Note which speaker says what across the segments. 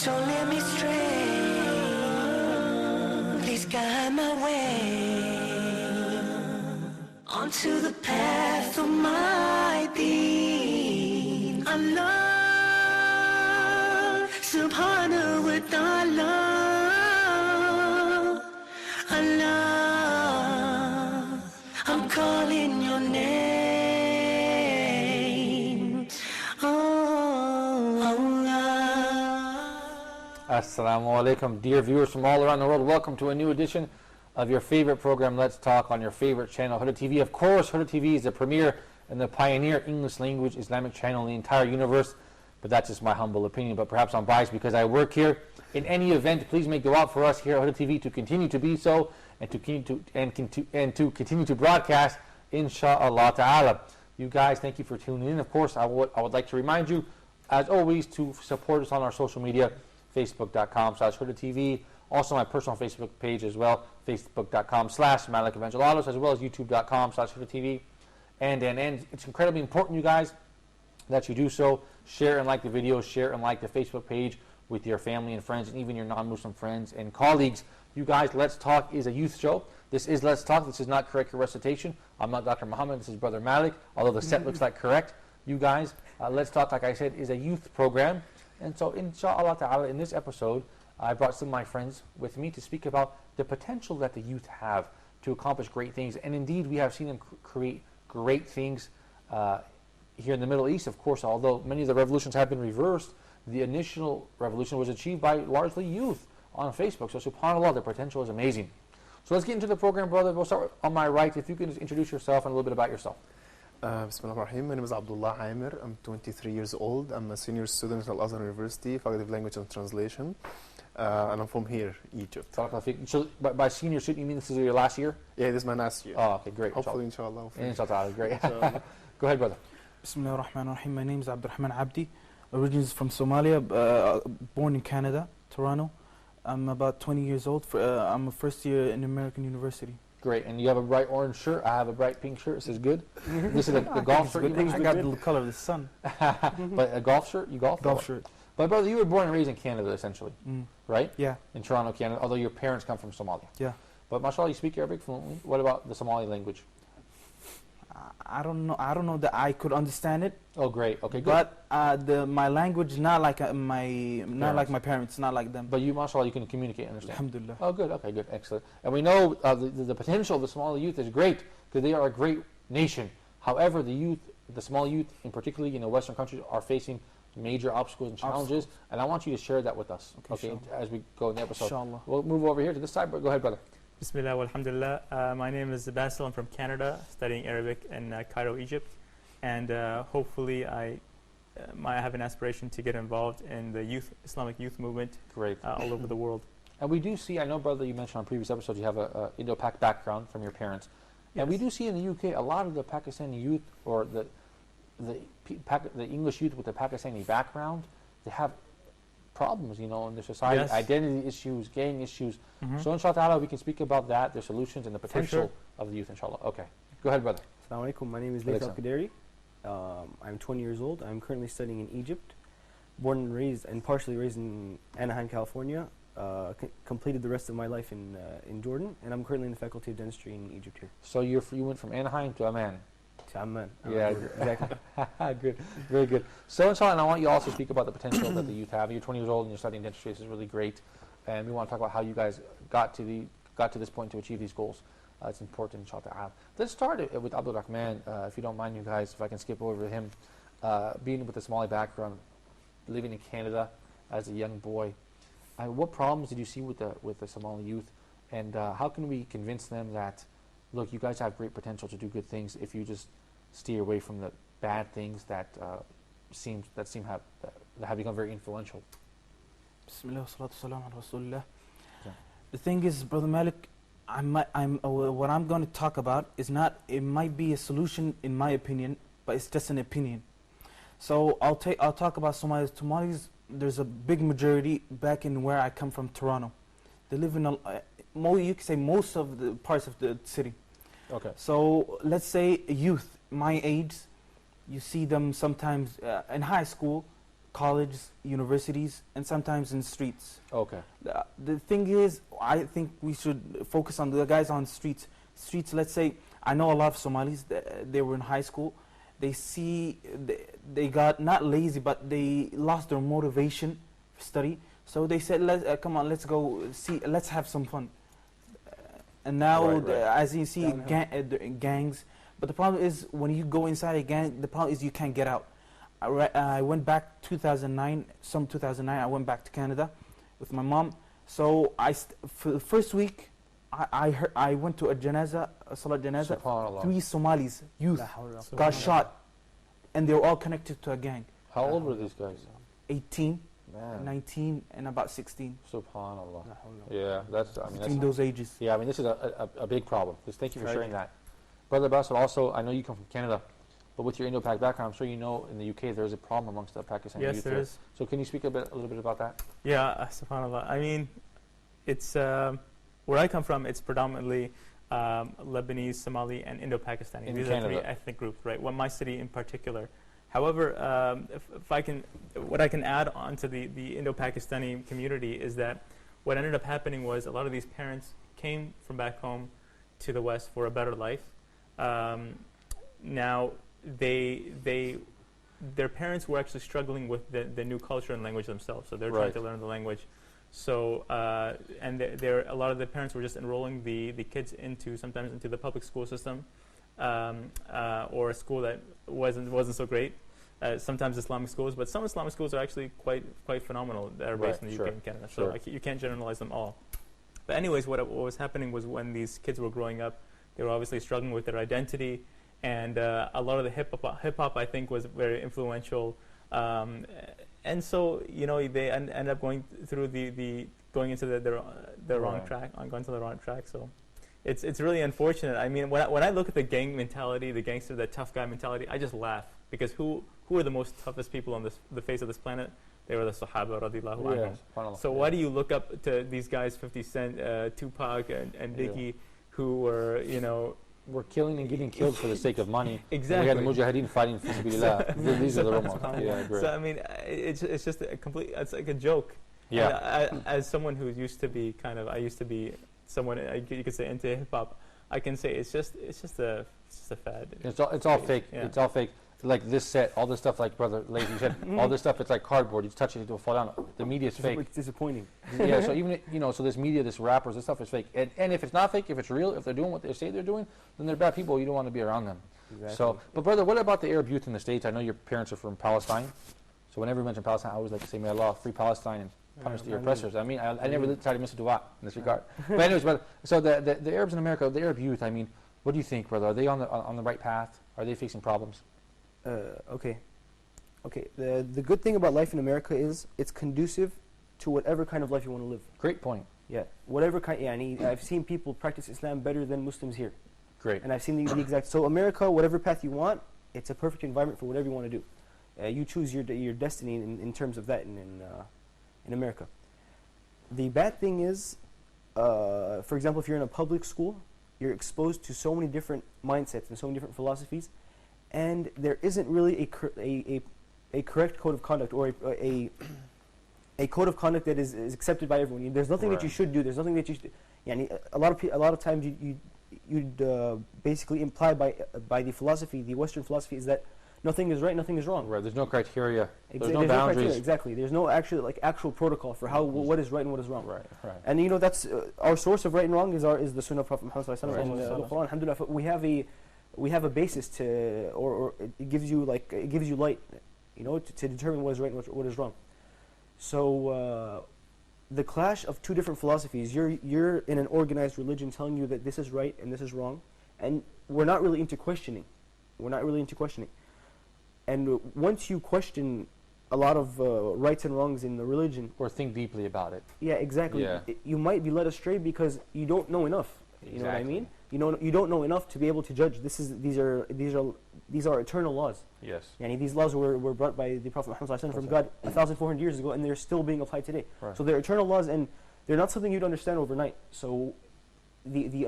Speaker 1: So let me stray, please guide my way onto the path of my deen. Allah subhanahu wa ta'ala, Allah, I'm calling your name. Oh Allah.
Speaker 2: Assalamu alaikum, dear viewers from all around the world. Welcome to a new edition of your favorite program, Let's Talk, on your favorite channel, Huda TV. Of course, Huda TV is the premier and the pioneer English language Islamic channel in the entire universe. But that's just my humble opinion. But perhaps I'm biased because I work here. In any event, please make dua for us here at Huda TV to continue to be so and to continue to broadcast, inshallah ta'ala. You guys, thank you for tuning in. Of course, I would like to remind you, as always, to support us on our social media, facebook.com/Huda TV. Also, my personal Facebook page as well, facebook.com/Malik Evangelados, as well as youtube.com/Huda TV. And it's incredibly important, you guys, that you do so. Share and like the video, share and like the Facebook page with your family and friends, and even your non-Muslim friends and colleagues. You guys, Let's Talk is a youth show. This is Let's Talk. This is not correct recitation. I'm not Dr. Muhammad. This is Brother Malik, although the set looks like correct. You guys, Let's Talk, like I said, is a youth program. And so, inshallah ta'ala, in this episode, I brought some of my friends with me to speak about the potential that the youth have to accomplish great things. And indeed, we have seen them create great things here in the Middle East. Of course, although many of the revolutions have been reversed, the initial revolution was achieved by largely youth on Facebook. So subhanAllah, the potential is amazing. So let's get into the program, brother. We'll start on my right. If you can just introduce yourself and a little bit about yourself.
Speaker 3: Bismillahirrahmanirrahim. My name is Abdullah Amir. I'm 23 years old. I'm a senior student at Al-Azhar University, Faculty of Language and Translation. And I'm from here, Egypt.
Speaker 2: So by senior student, you mean this is your last year?
Speaker 3: Yeah, this is my last year.
Speaker 2: Oh, okay, great.
Speaker 3: Hopefully, inshallah.
Speaker 2: Inshallah, great. Go ahead, brother.
Speaker 4: Bismillahirrahmanirrahim. My name is Abdurrahman Abdi. Originally from Somalia, born in Canada, Toronto. I'm about 20 years old. I'm a first year in American University.
Speaker 2: Great. And you have a bright orange shirt. I have a bright pink shirt. This is good. This is a golf shirt.
Speaker 4: I got the color of the sun.
Speaker 2: But a golf shirt? You golf?
Speaker 4: Golf shirt.
Speaker 2: But brother, you were born and raised in Canada, essentially, right?
Speaker 4: Yeah.
Speaker 2: In Toronto, Canada, although your parents come from Somalia.
Speaker 4: Yeah.
Speaker 2: But mashallah, you speak Arabic fluently. What about the Somali language?
Speaker 4: I don't know that I could understand it.
Speaker 2: Oh, great. Okay, good.
Speaker 4: But my language not like my parents, not like them.
Speaker 2: But you, mashallah, you can communicate and understand.
Speaker 4: Alhamdulillah.
Speaker 2: Oh, good. Okay, good. Excellent. And we know the potential of the Somali youth is great because they are a great nation. However, the Somali youth, in particularly in the Western countries, are facing major obstacles and challenges. And I want you to share that with us, okay, as we go in the episode.
Speaker 4: Inshallah.
Speaker 2: We'll move over here to this side, but go ahead, brother.
Speaker 5: Bismillah walhamdulillah. My name is Basil. I'm from Canada, studying Arabic in Cairo, Egypt. And hopefully I have an aspiration to get involved in the Islamic youth movement all over the world.
Speaker 2: And we do see, I know, brother, you mentioned on previous episodes you have a Indo-Pak background from your parents. Yes. And we do see in the UK a lot of the Pakistani youth, or the English youth with the Pakistani background, they have problems, in their society, identity issues, gang issues. So inshallah we can speak about that, their solutions, and the potential of the youth, inshallah. Okay. Go ahead, brother.
Speaker 6: Assalamu alaikum. My name is Layth Al-Qadari. I'm 20 years old. I'm currently studying in Egypt. Born and raised, and partially raised in Anaheim, California. Completed the rest of my life in Jordan, and I'm currently in the Faculty of Dentistry in Egypt here.
Speaker 2: So you went from Anaheim to Amman. Yeah,
Speaker 6: exactly.
Speaker 2: Good, very good. So inshallah, and I want you also to speak about the potential that the youth have. You're 20 years old and you're studying dentistry. This is really great, and we want to talk about how you guys got to this point to achieve these goals. It's important, inshallah. Let's start with Abdul Rahman, if you don't mind, you guys. If I can skip over him, being with a Somali background, living in Canada as a young boy. What problems did you see with the Somali youth, and how can we convince them that, look, you guys have great potential to do good things if you just steer away from the bad things that have become very influential?
Speaker 4: Bismillah, salatu salam ala Rasulullah. The thing is, Brother Malik, what I'm going to talk about is not, it might be a solution in my opinion, but it's just an opinion. So I'll talk about Somalis. Somalis, there's a big majority back in where I come from, Toronto. They live in you could say most of the parts of the city.
Speaker 2: Okay.
Speaker 4: So let's say youth, my age, you see them sometimes in high school, colleges, universities, and sometimes in streets.
Speaker 2: Okay.
Speaker 4: The thing is, I think we should focus on the guys on streets. Streets, let's say, I know a lot of Somalis, they were in high school. They got not lazy, but they lost their motivation for study. So they said, come on, let's go let's have some fun. And now,
Speaker 2: Right.
Speaker 4: as you see, gangs. But the problem is, when you go inside a gang, the problem is you can't get out. I went back 2009, I went back to Canada with my mom. So for the first week, I went to a salat janaza.
Speaker 2: Subhanallah.
Speaker 4: 3 Somalis, youth,
Speaker 6: La hawla.
Speaker 4: got shot. And they were all connected to a gang.
Speaker 2: How old were these guys?
Speaker 4: 18,
Speaker 2: Man.
Speaker 4: 19, and about 16.
Speaker 2: Subhanallah.
Speaker 6: La hawla.
Speaker 2: Yeah, that's. I mean,
Speaker 4: Between
Speaker 2: that's,
Speaker 4: those ages.
Speaker 2: yeah, I mean, this is a big problem. Just thank you for
Speaker 6: Right.
Speaker 2: sharing that, Brother Basil. Also, I know you come from Canada, but with your Indo-Pak background, I'm sure you know in the UK there's a problem amongst the Pakistani
Speaker 5: Yes,
Speaker 2: youth
Speaker 5: there
Speaker 2: here.
Speaker 5: is.
Speaker 2: So can you speak a little bit about that?
Speaker 5: Yeah, subhanAllah. I mean, it's where I come from. It's predominantly Lebanese, Somali, and Indo-Pakistani.
Speaker 2: In
Speaker 5: These are
Speaker 2: Canada.
Speaker 5: 3 ethnic groups, right? Well, my city in particular. However, what I can add on to the Indo-Pakistani community is that what ended up happening was a lot of these parents came from back home to the West for a better life. Now, their parents were actually struggling with the new culture and language themselves, so they're trying
Speaker 2: Right.
Speaker 5: to learn the language. So, and a lot of the parents were just enrolling the kids sometimes into the public school system, or a school that wasn't so great. Sometimes Islamic schools, but some Islamic schools are actually quite phenomenal that are based
Speaker 2: Right,
Speaker 5: in the
Speaker 2: sure,
Speaker 5: UK and Canada.
Speaker 2: sure.
Speaker 5: So you can't generalize them all. But anyways, what was happening was when these kids were growing up, they were obviously struggling with their identity, and a lot of the hip hop I think was very influential. And so they end up going through going into the wrong
Speaker 2: Right.
Speaker 5: track, going to the wrong track. So it's really unfortunate. I mean, when I look at the gang mentality, the gangster, the tough guy mentality, I just laugh, because who are the most toughest people on the face of this planet? They were the Sahaba radiyallahu anhum.
Speaker 2: subhanallah.
Speaker 5: So why do you look up to these guys, 50 Cent, Tupac, and Biggie, who were
Speaker 2: We're killing and getting killed for the sake of money.
Speaker 5: exactly?
Speaker 2: And we had the Mujahideen fighting for sabilillah. These are the role models. Yeah, I agree.
Speaker 5: So I mean, it's just a complete. It's like a joke.
Speaker 2: Yeah.
Speaker 5: And as someone who used to be I used to be someone you could say into hip hop, I can say it's just a fad.
Speaker 2: It's all fake.
Speaker 5: Yeah.
Speaker 2: It's all fake. Like this set, all this stuff, like Brother Lazy said, all this stuff, it's like cardboard. You just touch it, it will fall down. The media is fake.
Speaker 6: It's disappointing.
Speaker 2: Yeah, so even, so this media, this rappers, this stuff is fake. And if it's not fake, if it's real, if they're doing what they say they're doing, then they're bad people. You don't want to be around them.
Speaker 6: Exactly.
Speaker 2: So, but brother, what about the Arab youth in the States? I know your parents are from Palestine. So whenever you mention Palestine, I always like to say, may Allah free Palestine and punish the oppressors. I mean, I never try to miss a dua in this regard. But anyways, brother, so the Arabs in America, the Arab youth, I mean, what do you think, brother? Are they on the right path? Are they facing problems?
Speaker 6: Okay. The good thing about life in America is it's conducive to whatever kind of life you want to live.
Speaker 2: Great point.
Speaker 6: Yeah, whatever kind. Yeah, and I've seen people practice Islam better than Muslims here,
Speaker 2: Great.
Speaker 6: and I've seen the exact. So America, whatever path you want, it's a perfect environment for whatever you want to do. You choose your destiny in terms of that in America. The bad thing is, for example, if you're in a public school, you're exposed to so many different mindsets and so many different philosophies, and there isn't really a correct code of conduct or a code of conduct that is accepted by everyone. There's nothing that you
Speaker 2: Right.
Speaker 6: should do. There's nothing that you should. A lot of times you'd basically imply by the philosophy, the Western philosophy, is that nothing is right, nothing is wrong.
Speaker 2: Right. There's no criteria. There's no
Speaker 6: There's
Speaker 2: boundaries.
Speaker 6: criteria, exactly. There's no actual protocol for how what is right and what is wrong.
Speaker 2: Right. Right.
Speaker 6: And that's our source of right and wrong is the Sunnah of Prophet Muhammad sallallahu alaihi wasallam.
Speaker 2: Right.
Speaker 6: The Quran. Alhamdulillah, we have a basis to, or it gives you light, to determine what is right and what is wrong. So the clash of two different philosophies. You're in an organized religion telling you that this is right and this is wrong, and we're not really into questioning. And once you question a lot of rights and wrongs in the religion,
Speaker 2: Or think deeply about it.
Speaker 6: yeah, exactly.
Speaker 2: Yeah.
Speaker 6: You might be led astray because you don't know enough. You know what I
Speaker 2: Exactly.
Speaker 6: mean? You don't know enough to be able to judge. These are eternal laws.
Speaker 2: Yes.
Speaker 6: Yani these laws were brought by the Prophet Muhammad sallallahu alaihi wasallam from God 1,400 years ago, and they're still being applied today.
Speaker 2: Right.
Speaker 6: So they're eternal laws, and they're not something you'd understand overnight. So the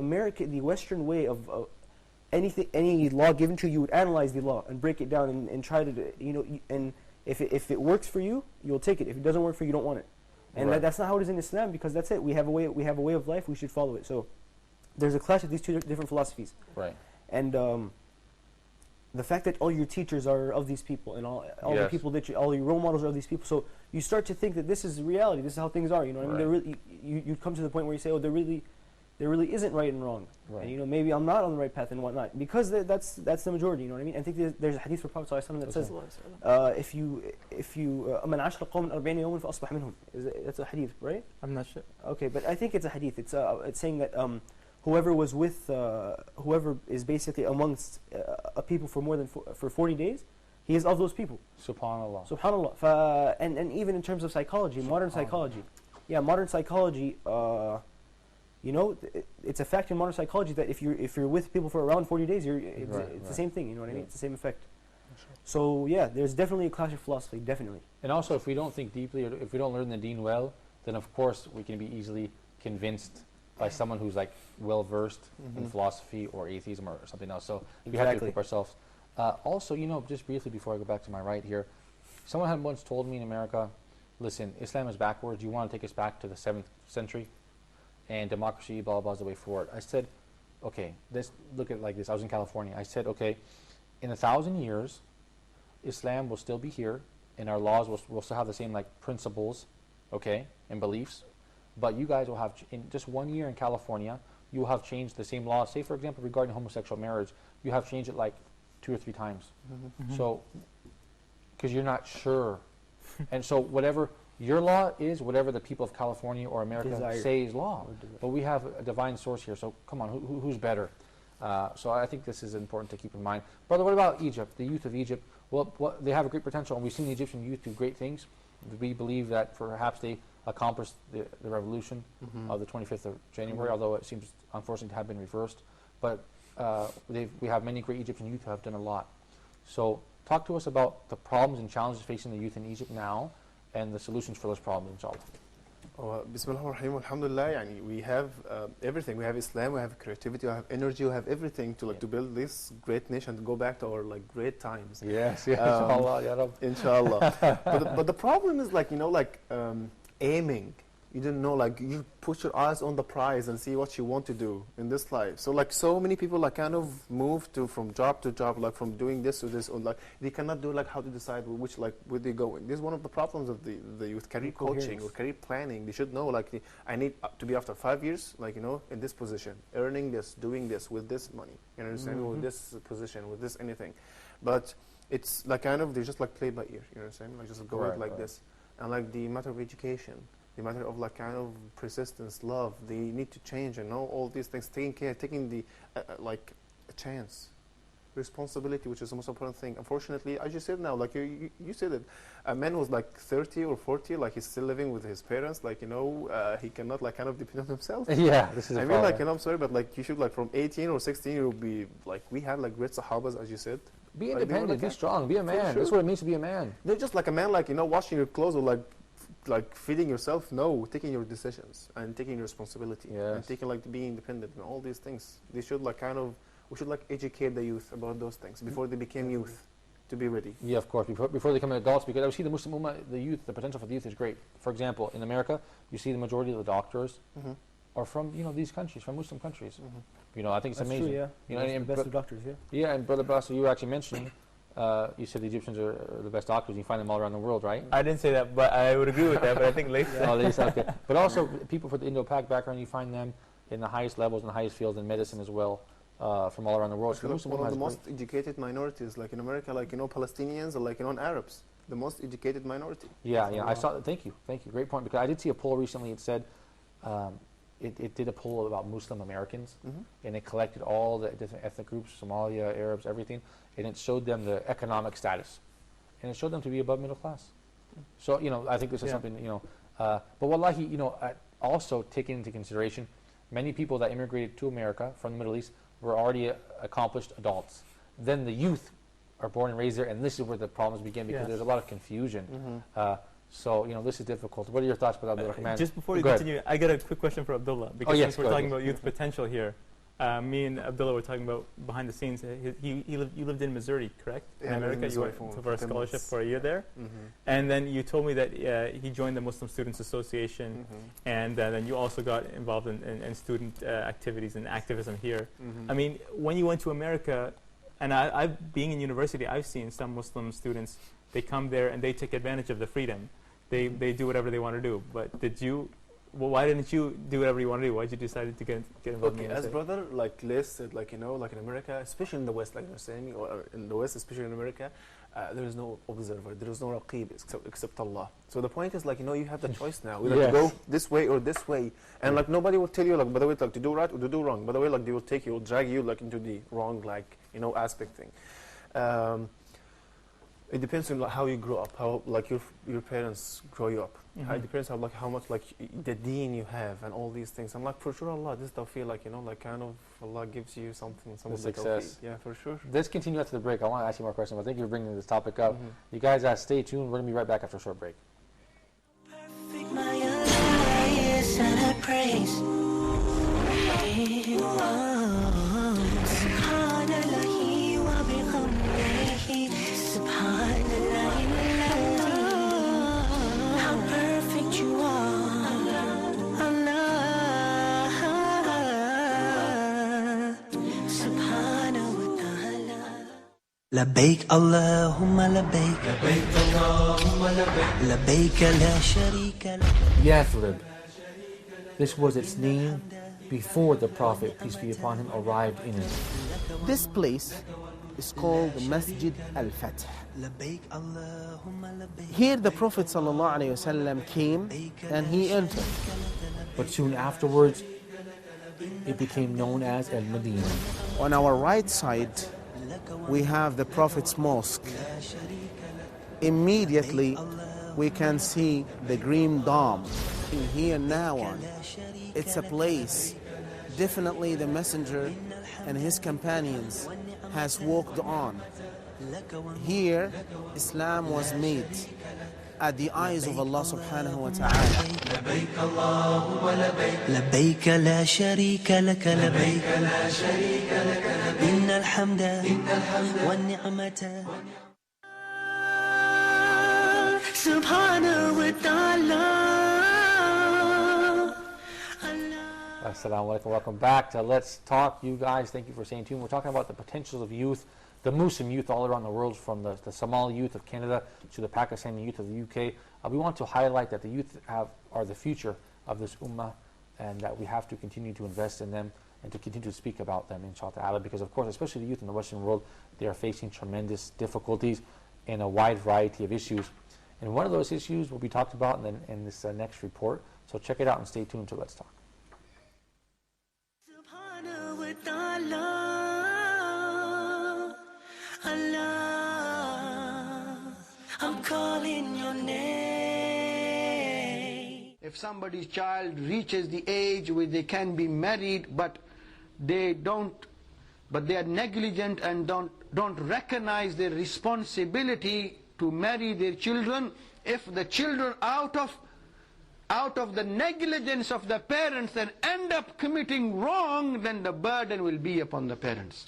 Speaker 6: Western way of any law given to you, you would analyze the law and break it down and try to and If it works for you, you'll take it. If it doesn't work for you, you don't want it. And
Speaker 2: Right.
Speaker 6: that's not how it is in Islam, because that's it. We have a way of life. We should follow it. So there's a clash of these two different philosophies.
Speaker 2: Right.
Speaker 6: And the fact that all your teachers are of these people, and all the
Speaker 2: Yes.
Speaker 6: people all your role models are of these people, so you start to think that this is reality. This is how things are. You know what I mean?
Speaker 2: Right.
Speaker 6: There really, you come to the point where you say, oh, there really isn't right and wrong.
Speaker 2: Right.
Speaker 6: And maybe I'm not on the right path and whatnot, because that's the majority. You know what I mean? I think there's a hadith from Prophet ﷺ that says, if you man ashra qawman 40 yawman fa asbah minhum. That's a hadith, right?
Speaker 5: I'm not sure.
Speaker 6: Okay, but I think it's a hadith. It's saying that whoever was with whoever is basically amongst a people for more than for 40 days, he is of those people.
Speaker 2: Subhanallah.
Speaker 6: Subhanallah. And even in terms of psychology, modern psychology, it's a fact in modern psychology that if you're with people for around 40 days, it's the same thing. You know what I mean? It's the same effect. So yeah, there's definitely a clash of philosophy, definitely.
Speaker 2: And also, if we don't think deeply, or if we don't learn the deen well, then of course we can be easily convinced by someone who's like well versed in philosophy or atheism or something else. So we have to equip ourselves. Also, just briefly before I go back to my right here, someone had once told me in America, listen, Islam is backwards. You want to take us back to the 7th century, and democracy, blah, blah, is the way forward. I said, okay, let's look at it like this. I was in California. I said, okay, in 1,000 years, Islam will still be here, and our laws will still have the same like principles, okay, and beliefs. But you guys will have, in just 1 year in California, you will have changed the same laws. Say, for example, regarding homosexual marriage, you have changed it like 2 or 3 times. So, because you're not sure. And so whatever your law is, whatever the people of California or America say is law. But we have a divine source here, so come on, who's better? So I think this is important to keep in mind. Brother, what about Egypt, the youth of Egypt? Well, they have a great potential, and we've seen the Egyptian youth do great things. We believe that perhaps they accomplished the revolution of the 25th of January, although it seems unfortunately to have been reversed. But we have many great Egyptian youth who have done a lot. So talk to us about the problems and challenges facing the youth in Egypt now and the solutions for those problems, inshallah.
Speaker 3: Bismillah ar-Rahim, alhamdulillah, we have everything. We have Islam, we have creativity, we have energy, we have everything to to build this great nation, to go back to our great times.
Speaker 2: Yes, inshallah, ya Rab.
Speaker 3: Inshallah. but the problem is aiming. You didn't know, you put your eyes on the prize and see what you want to do in this life. So so many people kind of move from job to job, from doing this to this, or they cannot do how to decide which where they going. This is one of the problems of the youth, career coaching or career planning. They should know I need to be after 5 years, in this position, earning this, doing this with this money. You understand? With this position, with this anything. But it's they just play by ear. You understand? Just go it this. And the matter of education, the matter of persistence, love, they need to change and know all these things, taking the a chance, responsibility, which is the most important thing. Unfortunately, as you said now, you said it, a man was 30 or 40, he's still living with his parents, he cannot depend on himself.
Speaker 2: Yeah, this is
Speaker 3: I mean, I'm sorry, but you should from 18 or 16, you'll be we have great sahabas, as you said.
Speaker 2: Be independent, be strong, be a man.
Speaker 3: Sure.
Speaker 2: That's what it means to be a man.
Speaker 3: They're just a man, washing your clothes or feeding yourself. No, taking your decisions and taking responsibility and taking being independent and all these things. They should we should educate the youth about those things before they became youth, to be ready.
Speaker 2: Yeah, of course, before they become adults, because I see the Muslim Ummah, the youth, the potential for the youth is great. For example, in America, you see the majority of the doctors are from these countries, from Muslim countries. I think it's
Speaker 6: That's
Speaker 2: amazing.
Speaker 6: True, yeah.
Speaker 2: And
Speaker 6: the best of doctors, yeah.
Speaker 2: Yeah, and Brother Bassel, you were actually mentioning, you said the Egyptians are the best doctors. You find them all around the world, right?
Speaker 5: I didn't say that, but I would agree with that. But I think later.
Speaker 2: Okay. But also, people from the Indo-Pak background, you find them in the highest levels and the highest fields in medicine as well, from all around the world.
Speaker 3: So one of the most educated minorities, in America, Palestinians or Arabs, the most educated minority.
Speaker 2: Yeah. I saw. Thank you. Great point. Because I did see a poll recently. It said. It did a poll about Muslim Americans, and it collected all the different ethnic groups, Somalia, Arabs, everything, and it showed them the economic status, and it showed them to be above middle class. So, I think this is something, but wallahi, also taking into consideration, many people that immigrated to America from the Middle East were already accomplished adults. Then the youth are born and raised there, and this is where the problems begin, because there's a lot of confusion. So, this is difficult. What are your thoughts about Abdul Rahman?
Speaker 5: Just before you continue, I got a quick question for Abdullah, because since we're talking about youth potential here. Me and Abdullah were talking about behind the scenes. You lived in Missouri, correct?
Speaker 3: Yeah,
Speaker 5: in
Speaker 3: I lived in
Speaker 5: America, you
Speaker 3: Missouri
Speaker 5: went
Speaker 3: for
Speaker 5: for a
Speaker 3: 10
Speaker 5: scholarship
Speaker 3: months.
Speaker 5: for a year there, and then you told me that he joined the Muslim Students Association, and then you also got involved in student activities and activism here. I mean, when you went to America, and I've being in university, I've seen some Muslim students. They come there and they take advantage of the freedom. They do whatever they want to do. But did you? Well, why didn't you do whatever you want to do? Why did you decide to get involved
Speaker 3: Okay,
Speaker 5: in the
Speaker 3: as
Speaker 5: NSA?
Speaker 3: brother, like Les said, like in America, especially in the West, like you're saying, or in the West, especially in America, there is no observer, there is no raqib except Allah. So the point is, like you have the choice now, either
Speaker 2: Yes.
Speaker 3: to go this way or this way, and like nobody will tell you, like by the way, like to do right or to do wrong. By the way, like they will take you, will drag you, like into the wrong, like aspect thing. It depends on like, how you grow up, how like your parents grow you up. It depends on like how much like the deen you have and all these things. And like for sure, Allah, this tawfiq, like like kind of Allah gives you something, some
Speaker 2: The
Speaker 3: of the
Speaker 2: success.
Speaker 3: tawfiq. Yeah, for sure.
Speaker 2: Let's continue after the break. I want to ask you more questions, but thank you for bringing this topic up. You guys stay tuned. We're going to be right back after a short break.
Speaker 1: Perfect, my Allah, yes, and I praise. Subhanallah wa bihamdihi, subhanallah walhamdulillah. How perfect you are, Allah, subhanahu wa ta'ala. لبيك اللهم لبيك لبيك اللهم لبيك لبيك لا شريك لك.
Speaker 2: Yathrib. This was its name before the Prophet, peace be upon him, arrived in it.
Speaker 7: This place is called Masjid al-Fath.
Speaker 1: لبيك اللهم لبيك.
Speaker 7: Here the Prophet ﷺ came and he entered.
Speaker 2: But soon afterwards, it became known as Al-Madinah.
Speaker 7: On our right side, we have the Prophet's mosque. Immediately, we can see the green dome. In here now on, it's a place definitely the Messenger and his companions has walked on. Here, Islam was made at the eyes of Allah subhanahu wa ta'ala.
Speaker 1: لبيك اللهم لبيك لبيك لا شريك لك لبيك لا شريك لك إن الحمد والنعمة سبحانه وتعالى.
Speaker 2: Assalamu alaikum. Welcome back to Let's Talk. You guys, thank you for staying tuned. We're talking about the potentials of youth, the Muslim youth all around the world, from the Somali youth of Canada to the Pakistani youth of the UK. We want to highlight that the youth are the future of this ummah, and that we have to continue to invest in them and to continue to speak about them, inshallah, because of course, especially the youth in the Western world, they are facing tremendous difficulties in a wide variety of issues. And one of those issues will be talked about in this next report. So check it out and stay tuned to Let's Talk.
Speaker 1: سبحانه وتعالى. Allah, I'm calling your name.
Speaker 8: If somebody's child reaches the age where they can be married, but they are negligent and don't recognize their responsibility to marry their children, if the children out of the negligence of the parents then end up committing wrong, then the burden will be upon the parents.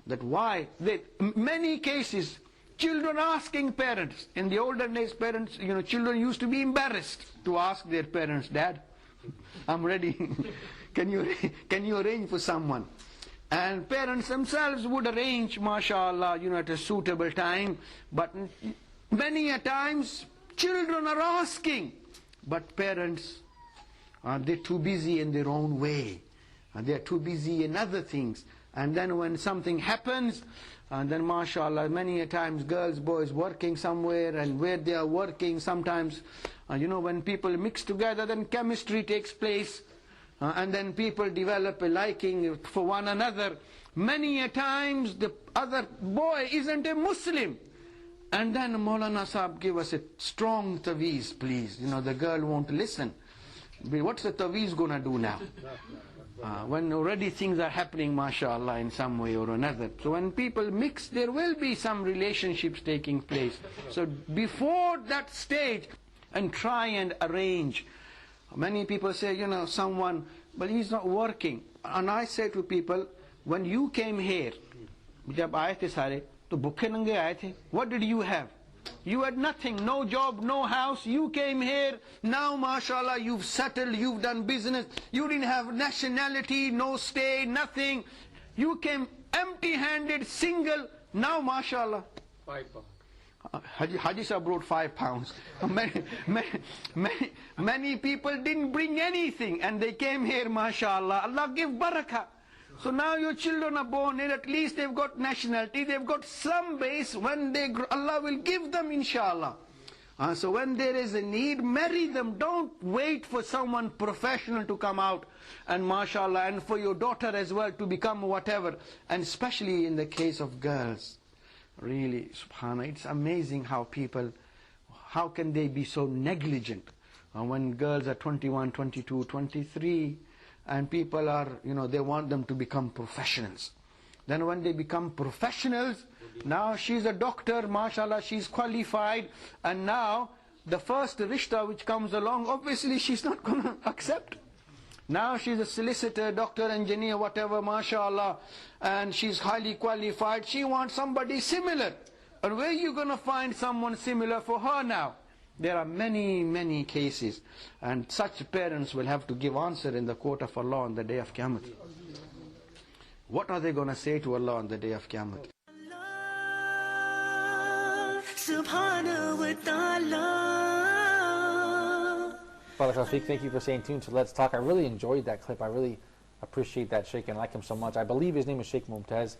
Speaker 8: That why? Many cases, children asking parents. In the olden days, parents, children used to be embarrassed to ask their parents, "Dad, I'm ready. Can you arrange for someone?" And parents themselves would arrange, mashallah, at a suitable time. But many a times, children are asking, but parents, they're too busy in their own way. They're too busy in other things. And then when something happens, and then mashallah, many a times girls, boys working somewhere, and where they are working, sometimes, when people mix together, then chemistry takes place, and then people develop a liking for one another. Many a times the other boy isn't a Muslim. And then Maulana Sahib give us a strong taweez, please. The girl won't listen. What's the taweez gonna do now? When already things are happening, mashallah, in some way or another. So when people mix, there will be some relationships taking place. So before that stage, and try and arrange. Many people say, someone, but he's not working. And I say to people, when you came here, जब आए थे सारे, तो भूखे नंगे आए थे. What did you have? You had nothing, no job, no house. You came here, now mashallah you've settled, you've done business. You didn't have nationality, no stay, nothing. You came empty-handed, single. Now mashallah. 5 pounds. Haji Sahib brought 5 pounds. Many people didn't bring anything and they came here, mashallah. Allah give barakah. So now your children are born here, at least they've got nationality, they've got some base. When they grow, Allah will give them, inshallah. So when there is a need, marry them. Don't wait for someone professional to come out, and mashallah, and for your daughter as well to become whatever. And especially in the case of girls, really, subhanAllah, it's amazing how people, how can they be so negligent when girls are 21, 22, 23, and people are, they want them to become professionals. Then when they become professionals, now she's a doctor, mashallah, she's qualified, and now the first rishta which comes along, obviously she's not going to accept. Now she's a solicitor, doctor, engineer, whatever, mashallah, and she's highly qualified. She wants somebody similar. And where are you going to find someone similar for her now? There are many, many cases, and such parents will have to give answer in the court of Allah on the day of Qiyamah. What are they going to say to Allah on the day of Qiyamah?
Speaker 1: Subhanahu wa ta'ala.
Speaker 2: Brother Tawfiq, thank you for staying tuned to Let's Talk. I really enjoyed that clip. I really appreciate that Sheikh and like him so much. I believe his name is Sheikh Mumtaz.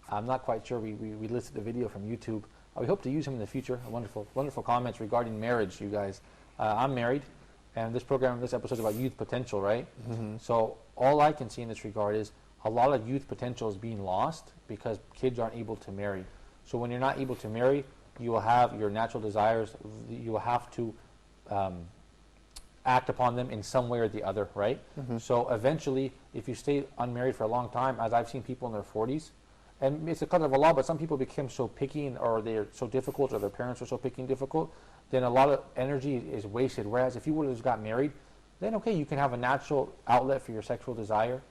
Speaker 2: I'm not quite sure. We listed the video from YouTube. We hope to use him in the future. Wonderful, wonderful comments regarding marriage, you guys. I'm married, and this episode is about youth potential, right?
Speaker 3: Mm-hmm.
Speaker 2: So all I can see in this regard is a lot of youth potential is being lost because kids aren't able to marry. So when you're not able to marry, you will have your natural desires. You will have to act upon them in some way or the other, right?
Speaker 3: Mm-hmm.
Speaker 2: So eventually, if you stay unmarried for a long time, as I've seen people in their 40s, and it's a cut of Allah, but some people become so picky, or they're so difficult, or their parents are so picky and difficult, then a lot of energy is wasted. Whereas if you would have got married, then okay, you can have a natural outlet for your sexual desire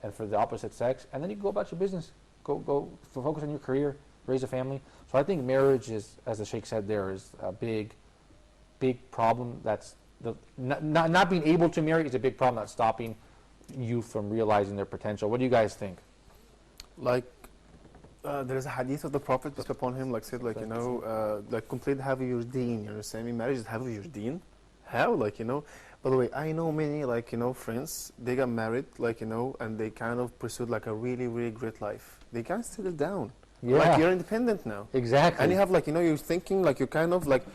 Speaker 2: and for the opposite sex, and then you can go about your business. Go focus on your career, raise a family. So I think marriage is, as the Sheikh said there, is a big problem. That's not being able to marry is a big problem that's stopping youth from realizing their potential. What do you guys think?
Speaker 3: Like, there is a hadith of the Prophet, peace be upon him, like said, like, like complete have your deen. You understand me? Marriage is have your deen. How? Like, by the way, I know many, like, friends, they got married, like, and they kind of pursued like a really, really great life. They can't settle down.
Speaker 2: Yeah.
Speaker 3: Like, you're independent now.
Speaker 2: Exactly.
Speaker 3: And you have, like, you're thinking, like, you're kind of like,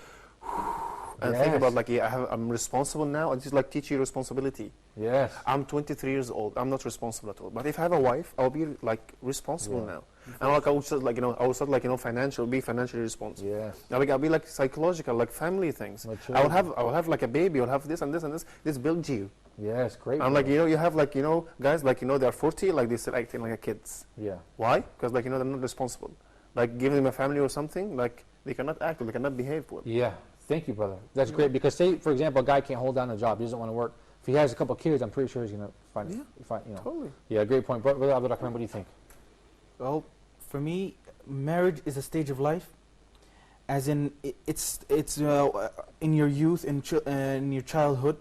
Speaker 3: and
Speaker 2: Yes.
Speaker 3: think about, like, yeah, I'm responsible now. I just, like, teach you responsibility.
Speaker 2: Yes.
Speaker 3: I'm 23 years old. I'm not responsible at all. But if I have a wife, I'll be, like, responsible
Speaker 2: Yeah.
Speaker 3: now. And, like, I will start, like, I will start, like, be financially responsible.
Speaker 2: Yes.
Speaker 3: Now, like, I'll be, like, psychological, like, family things.
Speaker 2: Mature.
Speaker 3: I will have, like, a baby. I'll have this and this and this. This builds you.
Speaker 2: Yes, great.
Speaker 3: And, like,
Speaker 2: brother.
Speaker 3: you have, like, guys, like, they're 40, like, they're still acting like a kids.
Speaker 2: Yeah.
Speaker 3: Why? Because, like, they're not responsible. Like, giving them a family or something, like, they cannot act or they cannot behave well.
Speaker 2: Yeah. Thank you, brother. That's great, because say, for example, a guy can't hold down a job. He doesn't want to work. If he has a couple of kids, I'm pretty sure he's going to find,
Speaker 3: Totally.
Speaker 2: Yeah, great point. Brother Abdul Rahman, what do you think?
Speaker 4: Well, for me, marriage is a stage of life, as in it's in your youth, in your childhood.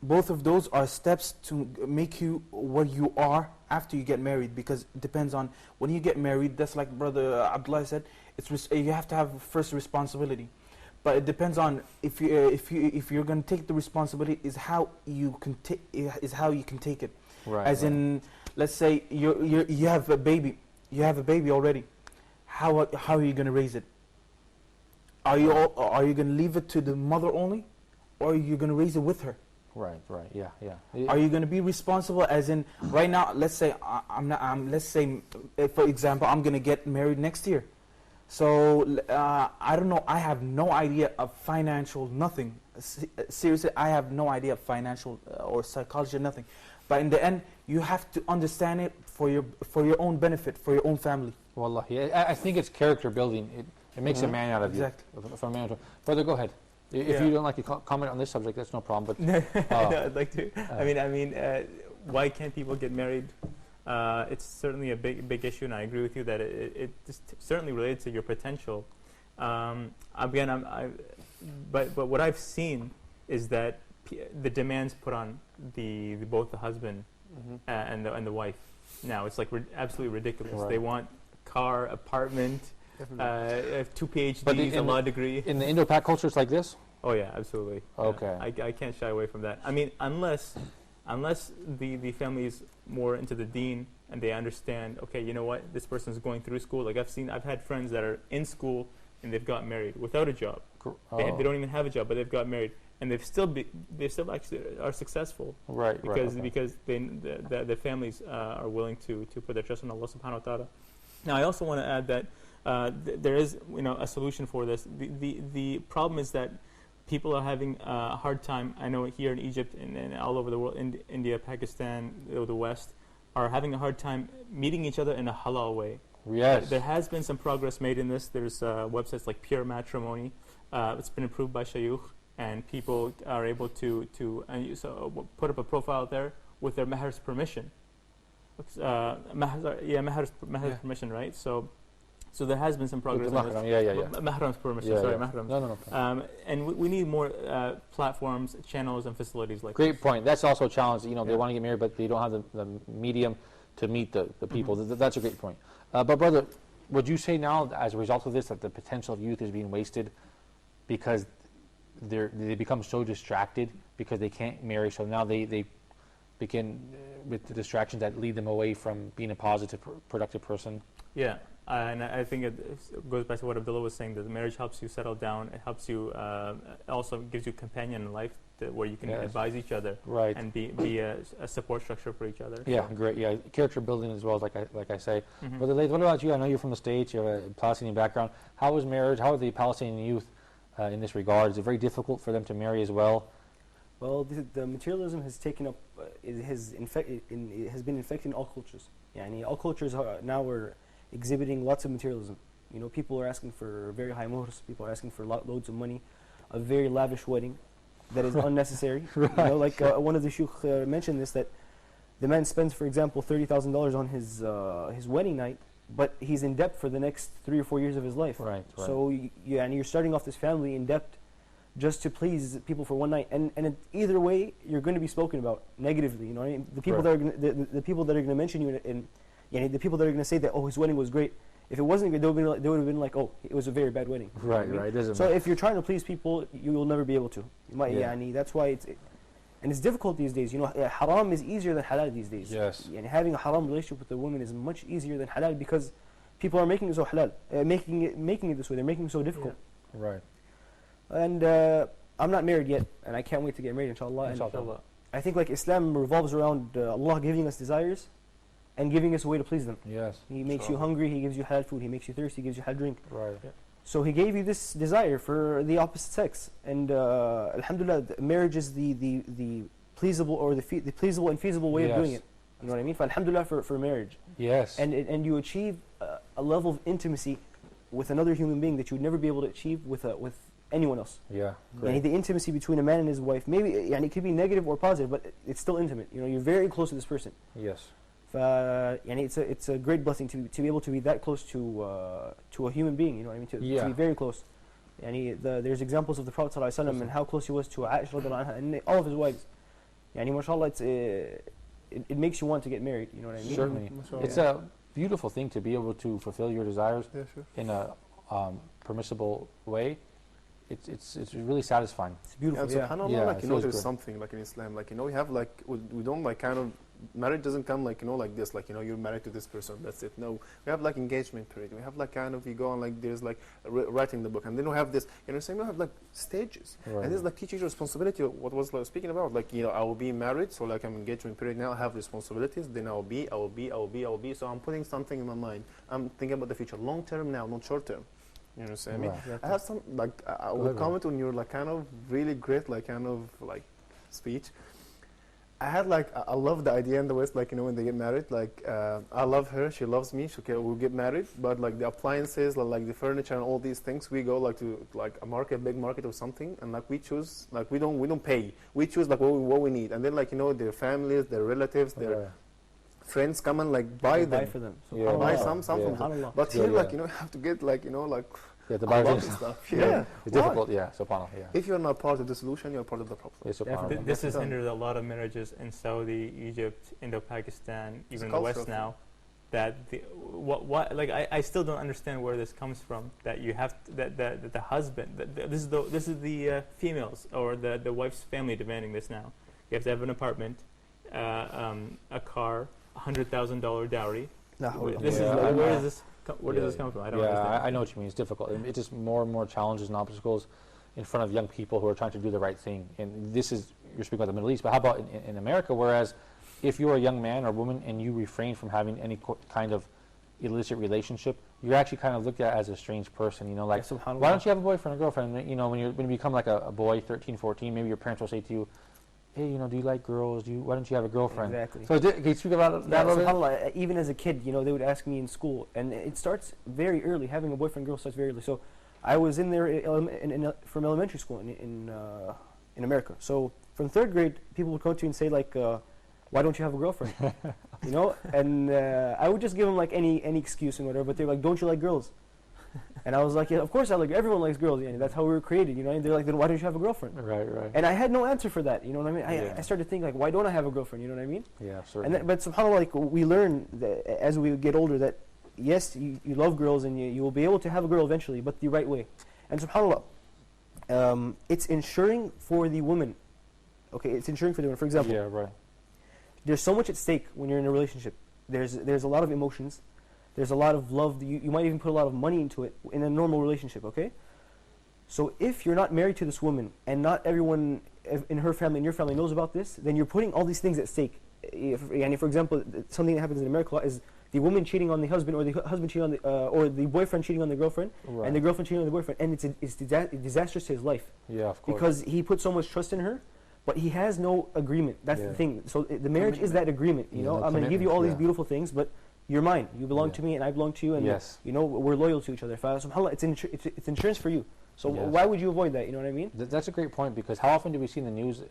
Speaker 4: Both of those are steps to make you what you are after you get married, because it depends on when you get married. That's like Brother Abdullah said. You have to have first responsibility, but it depends on if you're going to take the responsibility is how you can take it.
Speaker 2: Right.
Speaker 4: As in, let's say you have a baby. You have a baby already. How are you going to raise it? Are you going to leave it to the mother only, or are you going to raise it with her?
Speaker 2: Right. Yeah.
Speaker 4: Are you going to be responsible? As in, right now, let's say let's say, for example, I'm going to get married next year. So I don't know. I have no idea of financial nothing. Seriously, I have no idea of financial or psychology, nothing. But in the end, you have to understand it for your own benefit, for your own family.
Speaker 2: Wallahi, I think it's character building. It makes a man out of
Speaker 4: Exactly.
Speaker 2: you. From a man. Brother, go ahead. If you don't like to comment on this subject, that's no problem. But
Speaker 5: No, I'd like to. I mean, why can't people get married? It's certainly a big issue, and I agree with you that it certainly related to your potential. Again, but what I've seen is that the demands put on both the husband and the wife. Now it's like absolutely ridiculous.
Speaker 2: Right.
Speaker 5: They want car, apartment, 2 PhDs, a law degree.
Speaker 2: In the Indo-Pak culture, it's like this?
Speaker 5: Oh yeah, absolutely.
Speaker 2: Okay.
Speaker 5: I can't shy away from that. I mean, unless the family is more into the deen and they understand, okay, you know what, this person is going through school. Like I've had friends that are in school and they've got married without a job. They don't even have a job, but they've got married, and they still actually are successful.
Speaker 2: Right.
Speaker 5: Because the families are willing to put their trust in Allah Subhanahu wa Taala. Now, I also want to add that there is a solution for this. The problem is that people are having a hard time. I know here in Egypt and all over the world, in India, Pakistan, the West, are having a hard time meeting each other in a halal way.
Speaker 2: Yes.
Speaker 5: There has been some progress made in this. There's websites like Pure Matrimony. It's been approved by Shayukh, and people are able to put up a profile there with their mahr's permission. Mahr's permission, right? So there has been some progress. Mahram's permission. Mahram's.
Speaker 2: No.
Speaker 5: And we need more platforms, channels, and facilities like
Speaker 2: Great
Speaker 5: this.
Speaker 2: point. That's also a challenge. They want to get married, but they don't have the medium to meet the people. That's a great point. But brother, would you say now, as a result of this, that the potential of youth is being wasted because they become so distracted because they can't marry? So now they begin with the distractions that lead them away from being a positive, productive person.
Speaker 5: Yeah. And I think it goes back to what Abdullah was saying, that the marriage helps you settle down. It helps you, also gives you a companion in life where you can advise each other, and be a support structure for each other.
Speaker 2: Yeah, great. Yeah, character building as well, like I say. Brother Laith, what about you? I know you're from the States. You have a Palestinian background. How is marriage? How are the Palestinian youth in this regard? Is it very difficult for them to marry as well?
Speaker 6: Well, the materialism has taken up, it has been infecting all cultures. All cultures now are exhibiting lots of materialism. People are asking for very high mohrs, people are asking for loads of money, a very lavish wedding that is unnecessary. Like one of the shuyukh mentioned this, that the man spends, for example, $30,000 on his wedding night, but he's in debt for the next 3 or 4 years of his life.
Speaker 2: Right.
Speaker 6: So you're starting off this family in debt just to please people for one night, and either way you're going to be spoken about negatively. The people that are the people that are going to mention you the people that are going to say that, oh, his wedding was great. If it wasn't good, they would have been like, oh, it was a very bad wedding.
Speaker 2: Right.
Speaker 6: So if you're trying to please people, you will never be able to. That's why it's difficult these days. Haram is easier than halal these days.
Speaker 2: Yes.
Speaker 6: Having a haram relationship with a woman is much easier than halal because people are making it so halal, making it this way. They're making it so difficult.
Speaker 2: Yeah. Right.
Speaker 6: And I'm not married yet, and I can't wait to get married, inshallah.
Speaker 2: Inshallah.
Speaker 6: I think Islam revolves around Allah giving us desires and giving us a way to please them.
Speaker 2: Yes.
Speaker 6: He makes you hungry, He gives you halal food. He makes you thirsty, He gives you halal drink.
Speaker 2: Right.
Speaker 5: Yeah.
Speaker 6: So He gave you this desire for the opposite sex. And alhamdulillah, marriage is the pleasable or the pleasable and feasible way of doing it. You know what I mean? Alhamdulillah for marriage.
Speaker 2: Yes.
Speaker 6: And you achieve a level of intimacy with another human being that you would never be able to achieve with anyone else.
Speaker 2: Yeah.
Speaker 6: The intimacy between a man and his wife, maybe it could be negative or positive, but it's still intimate. You're very close to this person.
Speaker 2: Yes.
Speaker 6: It's a great blessing to be able to be that close to a human being. You know what I mean? To be very close. There's examples of the Prophet ﷺ and how close he was to Aisha radiallahu anha and all of his wives. Mashallah, it makes you want to get married. You know what I mean?
Speaker 2: Certainly. It's a beautiful thing to be able to fulfill your desires in a permissible way. It's really satisfying.
Speaker 6: It's beautiful.
Speaker 3: SubhanAllah, there's something like in Islam, we have we don't marriage doesn't come like this, you're married to this person, that's it. No, we have engagement period. We have you go on there's writing the book, and then we have this. We have stages, and this is teaching responsibility. What was speaking about? I will be married, so I'm engagement period now. I have responsibilities. Then I will be. So I'm putting something in my mind. I'm thinking about the future, long term now, not short term. You know what I mean? I have some I will comment on your really great speech. I had like I love the idea in the West, like when they get married, like I love her, she loves me, okay, we'll get married, but like the appliances, like the furniture and all these things, we go like to like a market, big market or something, and like we choose, like we don't pay, we choose like what we need, and then like their families, their relatives, their friends come and like buy them,
Speaker 6: for them.
Speaker 3: buy some from them.
Speaker 6: SubhanAllah.
Speaker 3: But here, like you have to get like like
Speaker 2: the
Speaker 3: a lot of
Speaker 2: bargain
Speaker 3: stuff.
Speaker 2: It's difficult. Yeah, subhanAllah. Yeah.
Speaker 3: If you're not part of the solution, you're part of the problem.
Speaker 2: Yeah, subhanAllah.
Speaker 5: This has hindered a lot of marriages in Saudi, Egypt, Indo-Pakistan, even in the West now. That like I still don't understand where this comes from. That you have that the husband, this is the females or the wife's family demanding this now. You have to have an apartment, a car, $100,000 dowry. Where does this come from? I don't understand.
Speaker 2: I know what you mean. It's difficult. It's just more and more challenges and obstacles in front of young people who are trying to do the right thing. And this is, you're speaking about the Middle East, but how about in America? Whereas if you're a young man or woman and you refrain from having any kind of illicit relationship, you're actually kind of looked at as a strange person. Like, why don't you have a boyfriend or girlfriend? When you become like a boy, 13, 14, maybe your parents will say to you, hey, do you like girls? Why don't you have a girlfriend?
Speaker 6: Exactly.
Speaker 2: So can you speak about that a little bit?
Speaker 6: Even as a kid, they would ask me in school, and it starts very early. Having a boyfriend, girl starts very early. So I was in there from elementary school in America. So from 3rd grade, people would come to you and say like, why don't you have a girlfriend? And I would just give them like any excuse and whatever. But they're like, don't you like girls? And I was like, yeah, of course I like. Everyone likes girls. That's how we were created. And they're like, then why don't you have a girlfriend?
Speaker 2: Right.
Speaker 6: And I had no answer for that. You know what I mean? I started to think like, why don't I have a girlfriend? You know what I mean?
Speaker 2: Yeah, certainly.
Speaker 6: But subhanAllah, like we learn that as we get older that yes, you love girls and you will be able to have a girl eventually, but the right way. And subhanAllah, it's ensuring for the woman. Okay, it's ensuring for the woman. For example,
Speaker 2: yeah, right.
Speaker 6: There's so much at stake when you're in a relationship. There's a lot of emotions. There's a lot of love. You might even put a lot of money into it in a normal relationship, okay? So if you're not married to this woman and not everyone in her family and your family knows about this, then you're putting all these things at stake. For example, something that happens in America is the woman cheating on the husband, or the husband cheating on or the boyfriend cheating on the girlfriend, and the girlfriend cheating on the boyfriend, and it's disastrous to his life.
Speaker 2: Yeah, of course.
Speaker 6: Because he put so much trust in her, but he has no agreement. That's the thing. So the marriage is that agreement. I'm going to give you all these beautiful things, but you're mine. You belong to me, and I belong to you, and we're loyal to each other. SubhanAllah, it's insurance for you. So why would you avoid that? You know what I mean?
Speaker 2: That's a great point, because how often do we see in the news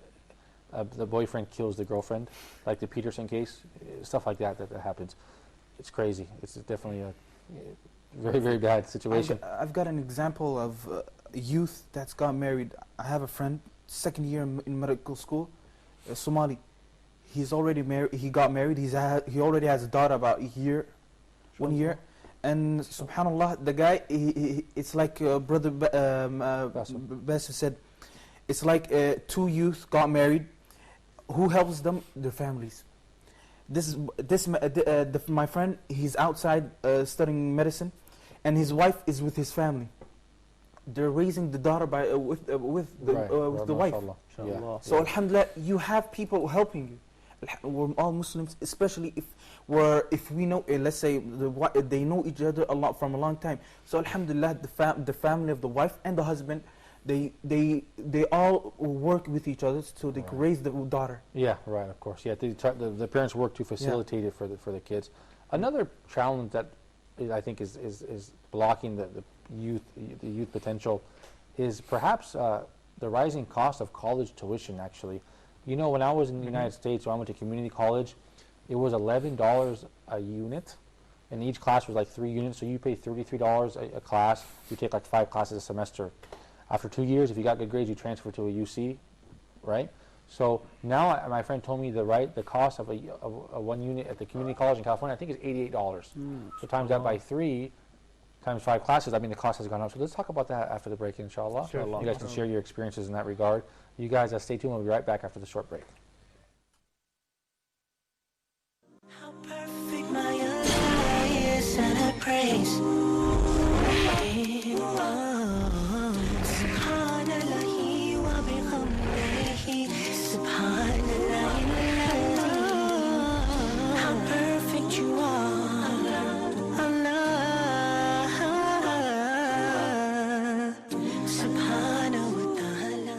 Speaker 2: the boyfriend kills the girlfriend, like the Peterson case, stuff like that happens. It's crazy. It's definitely a very, very bad situation.
Speaker 4: I've got an example of a youth that's got married. I have a friend, 2nd year in medical school, Somali. He's already married. He got married. He already has a daughter about 1 year. And subhanAllah, the guy, it's like Brother Bassem said, it's like 2 youth got married. Who helps them? Their families. My friend, he's outside studying medicine, and his wife is with his family. They're raising the daughter with the wife.
Speaker 2: Yeah.
Speaker 4: So alhamdulillah, you have people helping you. We're all Muslims, especially if we know, let's say they know each other a lot from a long time. So alhamdulillah, the family of the wife and the husband, they all work with each other so they can raise the daughter.
Speaker 2: Yeah, right, of course. Yeah, the parents work to facilitate it for the kids. Another challenge that I think is blocking the youth potential is perhaps the rising cost of college tuition, actually. When I was in the United States, when I went to community college, it was $11 a unit, and each class was like 3 units, so you pay $33 a class. You take like 5 classes a semester. After 2 years, if you got good grades, you transfer to a UC, right? So now my friend told me the cost of a 1 unit at the community college in California, I think is $88. So times that by 3, times 5 classes, the cost has gone up. So let's talk about that after the break, inshallah.
Speaker 5: Sure.
Speaker 2: You guys can share your experiences in that regard. You guys stay tuned. We'll be right back after the short break.
Speaker 1: How perfect my Allah is, and I praise Subhanallahi wa bihamdihi, Subhanallahi, how perfect you are, Allah, Subhanahu wa ta'ala.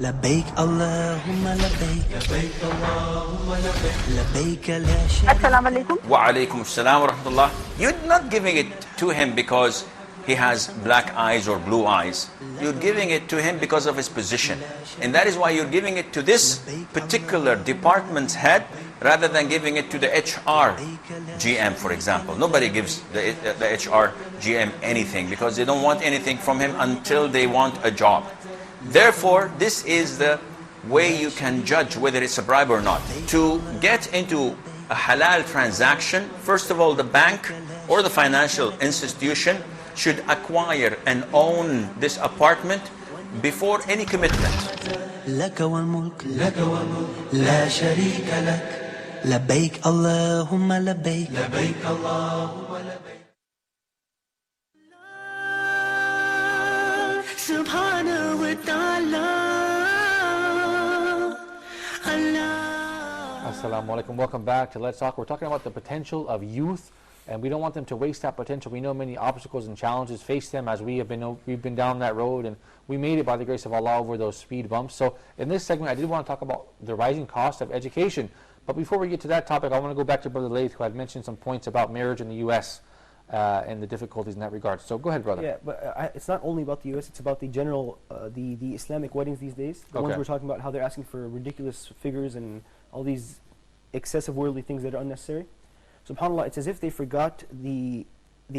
Speaker 1: لبيك اللهم لبيك لبيك اللهم لبيك لبيك لا شريك
Speaker 9: Assalamu alaikum.
Speaker 10: Wa alaikum assalam wa rahmatullah. You're not giving it to him because he has black eyes or blue eyes. You're giving it to him because of his position. And that is why you're giving it to this particular department's head rather than giving it to the HR GM, for example. Nobody gives the HR GM anything because they don't want anything from him until they want a job. Therefore, this is the way you can judge whether it's a bribe or not. To get into a halal transaction, first of all, the bank or the financial institution should acquire and own this apartment before any commitment.
Speaker 1: لك والملك لك والملك لا شريك لك لبيك اللهم لبيك لبيك اللهم لبيك سبحانه وتعالى Allah.
Speaker 2: Assalamu alaikum. Welcome back to Let's Talk. We're talking about the potential of youth, and we don't want them to waste that potential. We know many obstacles and challenges face them as we've been down that road, and we made it by the grace of Allah over those speed bumps. So in this segment, I did want to talk about the rising cost of education. But before we get to that topic, I want to go back to Brother Laith, who had mentioned some points about marriage in the U.S. And the difficulties in that regard. So go ahead, brother.
Speaker 6: Yeah, but it's not only about the U.S., it's about the general, the Islamic weddings these days. The ones we're talking about, how they're asking for ridiculous figures and all these excessive worldly things that are unnecessary. SubhanAllah, it's as if they forgot the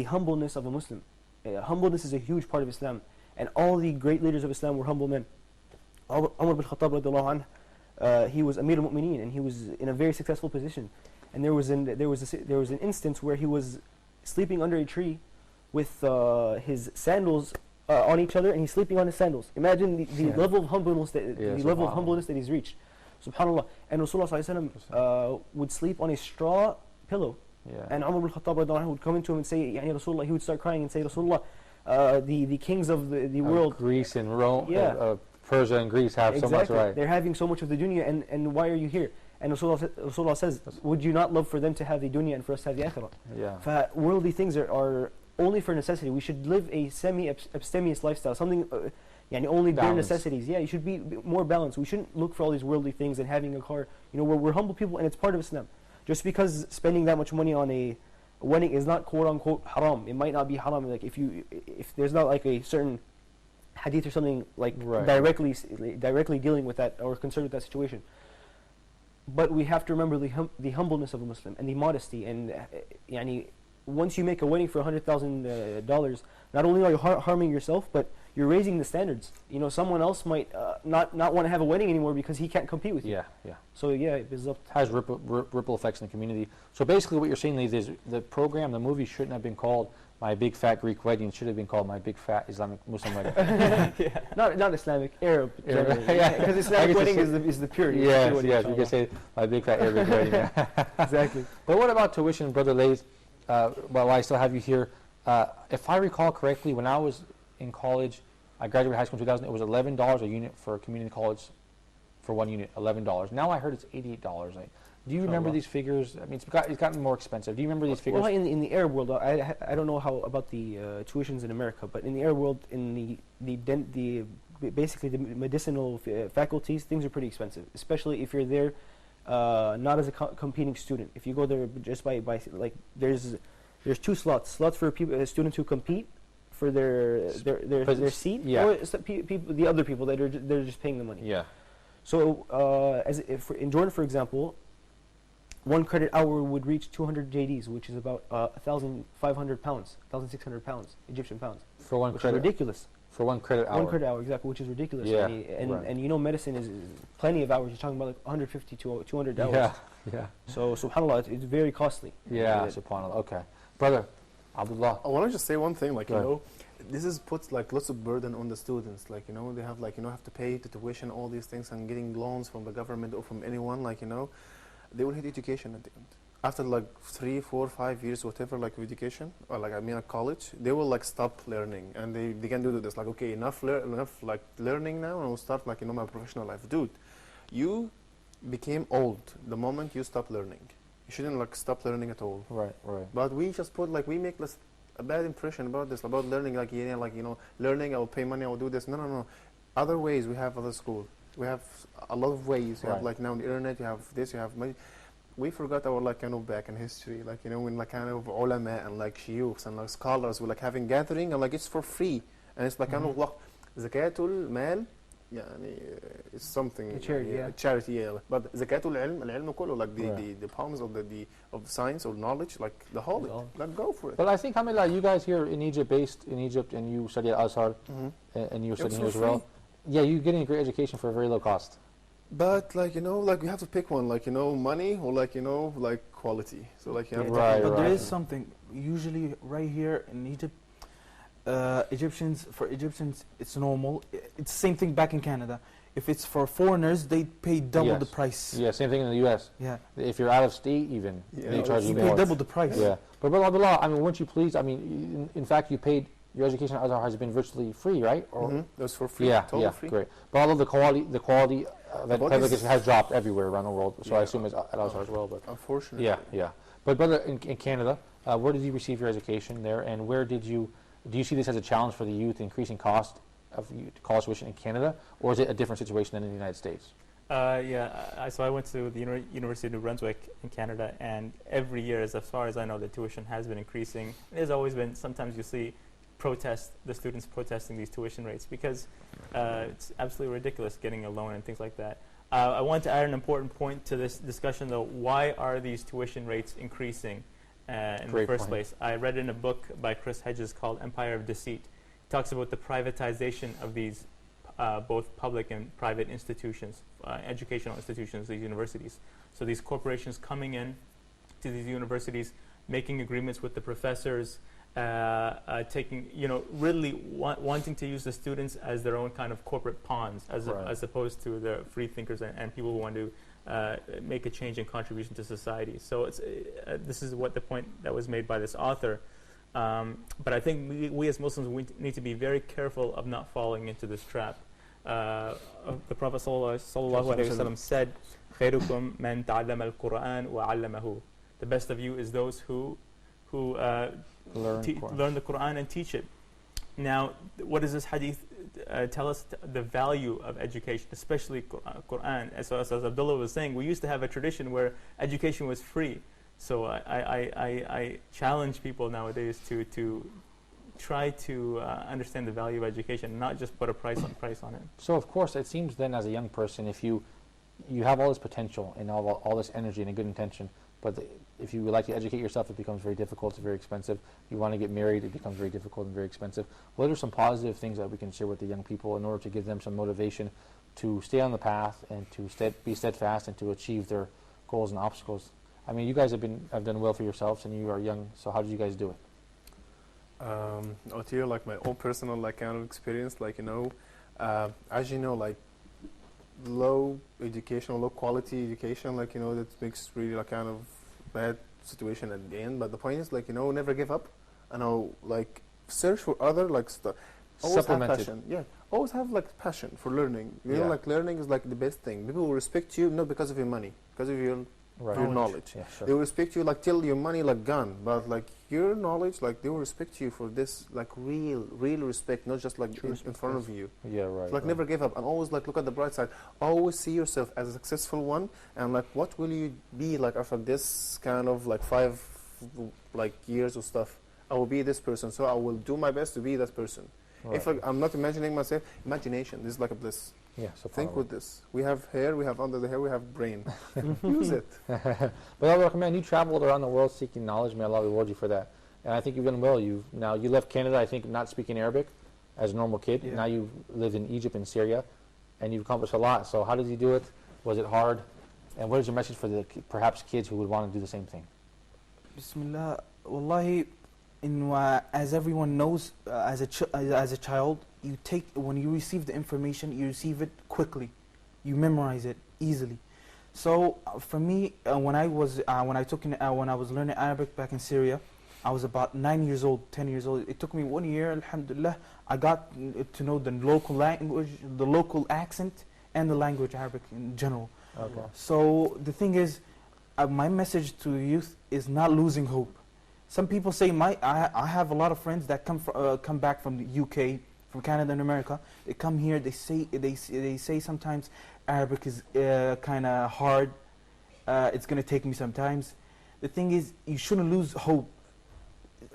Speaker 6: humbleness of a Muslim. Humbleness is a huge part of Islam. And all the great leaders of Islam were humble men. Umar bin Khattab radiallahu anhu, he was Amir al-Mu'mineen, and he was in a very successful position. And there was an instance where he was sleeping under a tree with his sandals on each other, and he's sleeping on his sandals. Imagine the level of humbleness that he's reached. Subhanallah. And Rasulullah sallallahu alaihi wasallam would sleep on a straw pillow. And Umar bin Khattab radiallahu anhu would come into him and say, Yani Rasulullah, he would start crying and say, Rasulullah, the kings of the world,
Speaker 2: Greece and Rome, Persia and Greece have so much right.
Speaker 6: They're having so much of the dunya, and why are you here? And Rasulullah says, would you not love for them to have the dunya and for us to have the akhirah?
Speaker 2: Yeah.
Speaker 6: Worldly things are only for necessity. We should live a semi-abstemious lifestyle, something only bare necessities. Yeah, you should be more balanced. We shouldn't look for all these worldly things and having a car. We're humble people, and it's part of Islam. Just because spending that much money on a wedding is not quote-unquote haram, it might not be haram. Like if there's not like a certain hadith or something like directly dealing with that or concerned with that situation. But we have to remember the humbleness of a Muslim and the modesty. And once you make a wedding for $100,000, not only are you harming yourself, but you're raising the standards. Someone else might not want to have a wedding anymore because he can't compete with you.
Speaker 2: Yeah.
Speaker 6: So it
Speaker 2: has ripple effects in the community. So basically, what you're saying is the movie shouldn't have been called My Big Fat Greek Wedding. It should have been called My Big Fat Islamic Muslim Wedding.
Speaker 6: Not Islamic, Arab. Because Islamic wedding is the purity.
Speaker 2: Yes, we can say My Big Fat Arabic Wedding.
Speaker 6: Exactly.
Speaker 2: But what about tuition, Brother Laith? While I still have you here, if I recall correctly, when I was in college, I graduated high school in 2000, it was $11 a unit for a community college for one unit, $11. Now I heard it's $88. Do you remember these figures? I mean, it's gotten more expensive. Do you remember these figures?
Speaker 6: Well, in the Arab world, I don't know how about the tuitions in America, but in the Arab world, in basically the medicinal faculties, things are pretty expensive, especially if you're there not as a competing student. If you go there just by like there's two slots for students who compete for their seat, or the other people that they're just paying the money.
Speaker 2: Yeah.
Speaker 6: So in Jordan, for example, 1 credit hour would reach 200 JDs, which is about 1,500 pounds, 1,600 pounds, Egyptian pounds.
Speaker 2: For one
Speaker 6: credit. Which is ridiculous.
Speaker 2: For 1 credit hour.
Speaker 6: 1 credit hour, exactly, which is ridiculous.
Speaker 2: Yeah.
Speaker 6: And medicine is plenty of hours. You're talking about like 150 to 200 hours.
Speaker 2: Yeah.
Speaker 6: So subhanAllah, it's very costly.
Speaker 2: Yeah, subhanAllah. Okay. Brother, Abdullah.
Speaker 3: I want to just say one thing, this puts lots of burden on the students. They have have to pay the tuition, all these things, and getting loans from the government or from anyone. They will hit education at the end. After 3, 4, 5 years, whatever, of education, or at college, they will stop learning, and they can do this. Okay, enough learning now, and we'll start my professional life. Dude, you became old the moment you stop learning. You shouldn't stop learning at all.
Speaker 2: Right.
Speaker 3: But we just put we make a bad impression about this, about learning. Learning, I will pay money, I will do this. No. Other ways we have other school. We have a lot of ways. You have
Speaker 2: Right.
Speaker 3: like now the internet. You have this. You have money. We forgot our like kind of back in history, like when like kind of ulama and like shuyukhs and like scholars were like having gathering and like it's for free and it's like kind of zakatul mal. يعني it's something
Speaker 6: A charity,
Speaker 3: يعني
Speaker 6: yeah.
Speaker 3: charity, yeah. But zakatul ilm, العلم كله, like the palms of the science or knowledge, like the whole, like go for it.
Speaker 2: But I think, alhamdulillah, you guys here in Egypt, based in Egypt, and you study at Azhar, and you're studying here as well. Yeah, you're getting a great education for a very low cost.
Speaker 3: But like like you have to pick one, like money or like like quality. So like you have to
Speaker 2: Right,
Speaker 4: But there
Speaker 2: right.
Speaker 4: is something, usually right here in Egypt, for Egyptians, it's normal. It's the same thing back in Canada. If it's for foreigners, they pay double the price.
Speaker 2: Yeah, same thing in the U.S.
Speaker 4: Yeah.
Speaker 2: If you're out of state, even they charge you
Speaker 4: You
Speaker 2: more.
Speaker 4: pay double the price.
Speaker 2: Yeah, but Abdullah, I mean, weren't you pleased? I mean, in fact, you paid. Your education at Azhar has been virtually free, right? Or
Speaker 3: That's for free.
Speaker 2: yeah,
Speaker 3: Totally free.
Speaker 2: great. But although the quality of
Speaker 3: But
Speaker 2: public
Speaker 3: this-
Speaker 2: education has dropped everywhere around the world, so I
Speaker 3: Yeah.
Speaker 2: assume it's at Azhar as well. But
Speaker 3: Unfortunately.
Speaker 2: yeah. But brother, in Canada, where did you receive your education there, and where did you? Do you see this as a challenge for the youth, increasing cost of college tuition in Canada, or is it a different situation than in the United States?
Speaker 5: So I went to the University of New Brunswick in Canada, and every year, as far as I know, the tuition has been increasing. There's always been, sometimes you see the students protesting these tuition rates because it's absolutely ridiculous getting a loan and things like that. I want to add an important point to this discussion, though. Why are these tuition rates increasing in the first place? I read in a book by Chris Hedges called Empire of Deceit. It talks about the privatization of these both public and private institutions, educational institutions, these universities. So these corporations coming in to these universities, making agreements with the professors, taking, really wanting to use the students as their own kind of corporate pawns, as opposed to the free thinkers and people who want to make a change and contribution to society. So this is what the point that was made by this author. But I think we as Muslims, we need to be very careful of not falling into this trap. The Prophet ﷺ said, خيركم من تعلم القرآن وعلمه. The best of you is those who learn the Quran and teach it. Now, what does this hadith tell us? The value of education, especially Quran. As Abdullah was saying, we used to have a tradition where education was free. So I challenge people nowadays to try to understand the value of education, not just put a price on it.
Speaker 2: So of course, it seems then as a young person, if you have all this potential and all this energy and a good intention, but if you would like to educate yourself, it becomes very difficult, it's very expensive. You want to get married, it becomes very difficult and very expensive. What are some positive things that we can share with the young people in order to give them some motivation to stay on the path and to be steadfast and to achieve their goals and obstacles? I mean, you guys have done well for yourselves and you are young, so how did you guys do it?
Speaker 3: Out here, like my own personal like kind of experience, like as you know, like low education, low quality education, like that makes really like kind of bad situation at the end. But the point is, like never give up, and like search for other like stuff. Always have passion. Yeah, always have like passion for learning. You know, like learning is like the best thing. People will respect you not because of your money, because of your knowledge.
Speaker 2: Yeah, sure.
Speaker 3: They will respect you like till your money like gone, but like your knowledge, like they will respect you for this like real respect, not just like in front of you.
Speaker 2: Yeah, right.
Speaker 3: So, like never give up and always like look at the bright side. Always see yourself as a successful one, and like what will you be like after this kind of like 5 like years of stuff. I will be this person, so I will do my best to be that person.
Speaker 2: Right.
Speaker 3: If I'm not imagining myself, imagination, this is like a bliss.
Speaker 2: Yeah, so
Speaker 3: think with this. We have hair, we have under the hair, we have brain. Use it.
Speaker 2: But Allah, man, you traveled around the world seeking knowledge. May Allah reward you for that. And I think you've done well. You left Canada, I think, not speaking Arabic as a normal kid. Yeah. Now you live in Egypt and Syria, and you've accomplished a lot. So how did you do it? Was it hard? And what is your message for the perhaps kids who would want to do the same thing?
Speaker 4: Bismillah. Wallahi, as everyone knows, as a child, when you receive the information, you receive it quickly, you memorize it easily. So for me, when I was learning Arabic back in Syria, I was about 9 years old, 10 years old. It took me 1 year, alhamdulillah. I got to know the local language, the local accent, and the language Arabic in general.
Speaker 2: Okay.
Speaker 4: So the thing is, my message to youth is not losing hope. Some people say I have a lot of friends that come back from the UK, from Canada and America. They come here. They say sometimes Arabic is kind of hard. It's going to take me some time. The thing is, you shouldn't lose hope.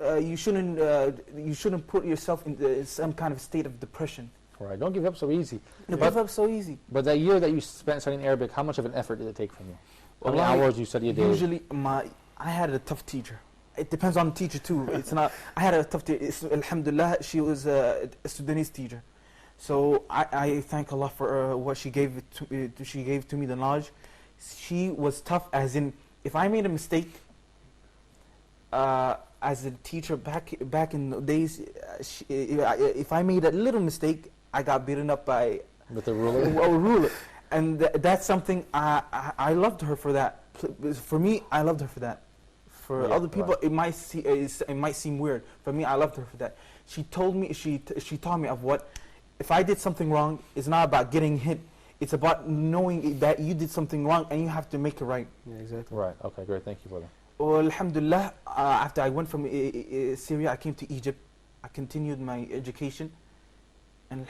Speaker 4: You shouldn't put yourself in some kind of state of depression.
Speaker 2: Right. Don't give up so easy.
Speaker 4: No, give up so easy.
Speaker 2: But that year that you spent studying Arabic, how much of an effort did it take from you? How many hours you study a day?
Speaker 4: Usually, I had a tough teacher. It depends on the teacher too. It's not. I had a tough teacher. Alhamdulillah, she was a Sudanese teacher. So I thank Allah for what she gave she gave to me, the knowledge. She was tough, as in, if I made a mistake, as a teacher back in the days, if I made a little mistake, I got beaten up by
Speaker 2: with a ruler.
Speaker 4: A ruler, and that's something I loved her for that. For me, I loved her for that. For other people, it might seem weird. For me, I loved her for that. She told me, she taught me of what, if I did something wrong, it's not about getting hit. It's about knowing that you did something wrong and you have to make it right.
Speaker 6: Yeah, exactly.
Speaker 2: Right. Okay. Great. Thank you, brother.
Speaker 4: Well, alhamdulillah, after I went from Syria, I came to Egypt. I continued my education, and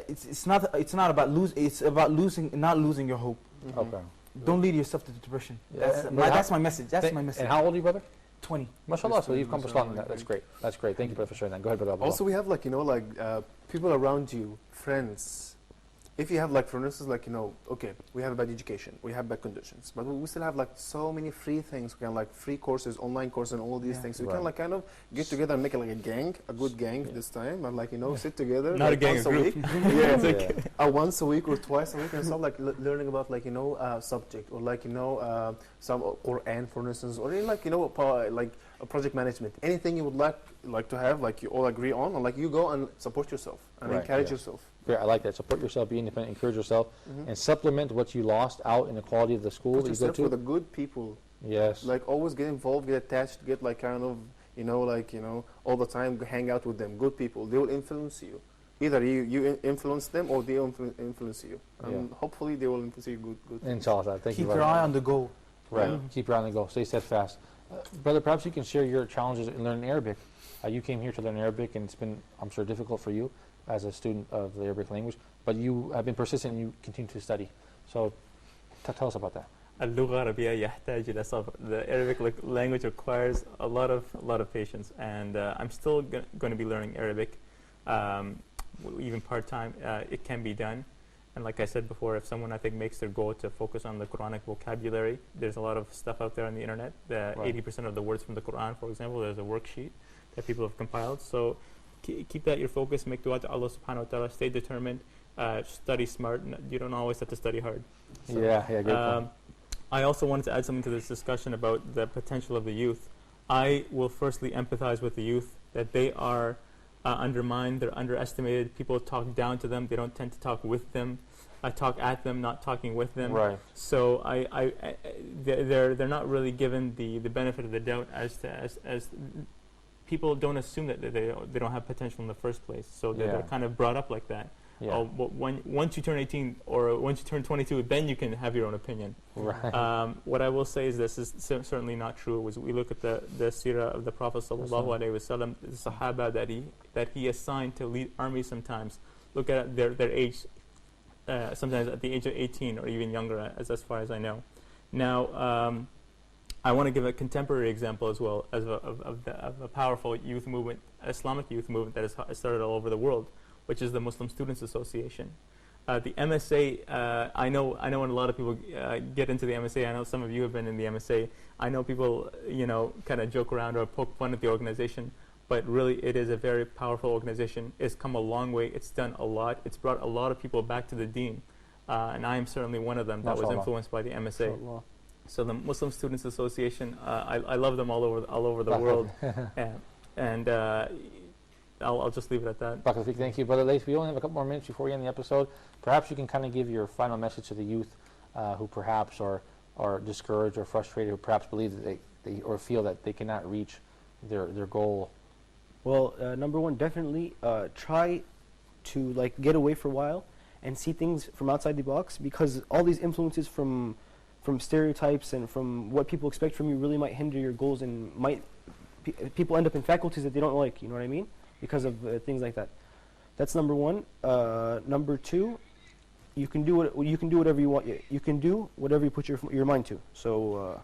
Speaker 4: it's not about it's about not losing your hope.
Speaker 2: Mm-hmm. Okay.
Speaker 4: Don't lead yourself to depression.
Speaker 2: Yeah.
Speaker 4: That's my message. That's my message.
Speaker 2: And how old are you, brother?
Speaker 4: 20.
Speaker 2: MashaAllah. So you've accomplished a lot in that. That's great. That's great. Thank you, brother, for sharing that. Go ahead, brother.
Speaker 3: Also, we have people around you, friends. If you have for instance, okay, we have a bad education, we have bad conditions, but we still have so many free things. We can free courses, online courses, and all these things. So we can kind of get together and make it a gang, a good gang this time, and sit together.
Speaker 5: Not a gang,
Speaker 3: once
Speaker 5: a group.
Speaker 3: Week. Once a week or twice a week, and start learning about subject, or some Quran, for instance, or even a project management. Anything you would like to have, you all agree on, and you go and support yourself and encourage yourself.
Speaker 2: Great, I like that. Support yourself, be independent, encourage yourself, and supplement what you lost out in the quality of the school that you go to.
Speaker 3: For the good people.
Speaker 2: Yes.
Speaker 3: Always get involved, get attached, get all the time hang out with them. Good people. They will influence you. Either you influence them or they influence you. And hopefully they will influence you good.
Speaker 2: Inshallah. Thank you.
Speaker 4: Keep your eye on the goal.
Speaker 2: Right. Keep your eye on the goal. Stay steadfast. Brother, perhaps you can share your challenges in learning Arabic. You came here to learn Arabic, and it's been, I'm sure, difficult for you as a student of the Arabic language, but you have been persistent and you continue to study. So tell us about that.
Speaker 5: The Arabic language requires a lot of patience, and I'm still going to be learning Arabic, even part-time. It can be done, and like I said before, if someone makes their goal to focus on the Quranic vocabulary, there's a lot of stuff out there on the internet. 80% of the words from the Quran, for example, there's a worksheet that people have compiled. So keep that your focus, make dua to Allah subhanahu wa ta'ala, stay determined, study smart. You don't always have to study hard.
Speaker 2: So, great point.
Speaker 5: I also wanted to add something to this discussion about the potential of the youth. I will firstly empathize with the youth, that they are undermined, they're underestimated. People talk down to them, they don't tend to talk with them. I talk at them, not talking with them.
Speaker 2: Right.
Speaker 5: So they're not really given the benefit of the doubt as people don't assume that they don't have potential in the first place. So they're kind of brought up like that.
Speaker 2: Yeah.
Speaker 5: Once you turn 18 or once you turn 22, then you can have your own opinion.
Speaker 2: Right.
Speaker 5: What I will say is this is certainly not true. We look at the seerah of the Prophet sallallahu alaihi wasallam, the Sahaba that he assigned to lead armies sometimes. Look at their age, sometimes at the age of 18 or even younger, as far as I know. Now, I want to give a contemporary example as well of a powerful youth movement, Islamic youth movement that has started all over the world, which is the Muslim Students Association. The MSA, I know when a lot of people get into the MSA, I know some of you have been in the MSA, I know people, kind of joke around or poke fun at the organization, but really it is a very powerful organization. It's come a long way, it's done a lot, it's brought a lot of people back to the deen, and I am certainly one of them that was influenced by the MSA. So the Muslim Students Association, I love them all over the world, and I'll just leave it at that.
Speaker 2: Barakallahu feek. Thank you, Brother Laith. We only have a couple more minutes before we end the episode. Perhaps you can kind of give your final message to the youth who perhaps are discouraged or frustrated, who perhaps believe that they or feel that they cannot reach their goal.
Speaker 6: Well, number one, definitely try to get away for a while and see things from outside the box, because all these influences from stereotypes and from what people expect from you really might hinder your goals, and people end up in faculties that they don't like, you know what I mean? Because of things like that. That's number one. Number two, you can do whatever you want. You can do whatever you put your mind to. So,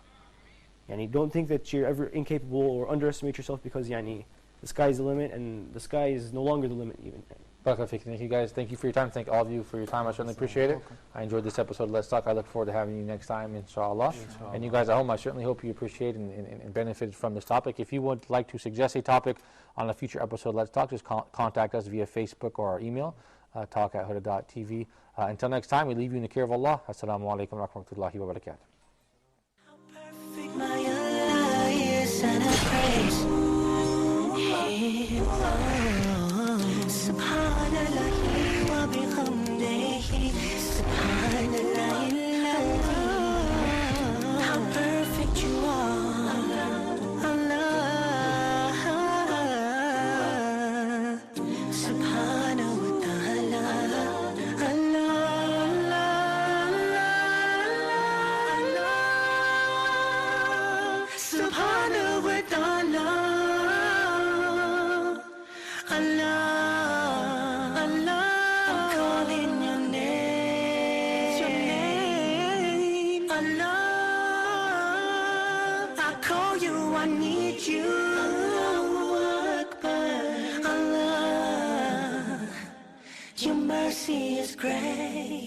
Speaker 6: don't think that you're ever incapable or underestimate yourself, because the sky is the limit, and the sky is no longer the limit even.
Speaker 2: Thank you guys. Thank you for your time. Thank all of you for your time. I certainly appreciate it. I enjoyed this episode of Let's Talk. I look forward to having you next time, inshallah. And you guys at home, I certainly hope you appreciate and benefited from this topic. If you would like to suggest a topic on a future episode of Let's Talk, just contact us via Facebook or our email, talk@huda.tv. Until next time, we leave you in the care of Allah. Assalamu alaikum wa rahmatullahi wa barakatuh.
Speaker 1: Perfect my Allah is and I praise Him. Subhanallah wa bihamdihi. Subhanallah how perfect you are, Allah. Subhanahu wa ta'ala, Allah. Subhanahu wa ta'ala, Allah, Allah. I'm calling your name, Allah. I call you, I need you, Allahu Akbar, Allah. Your mercy is great.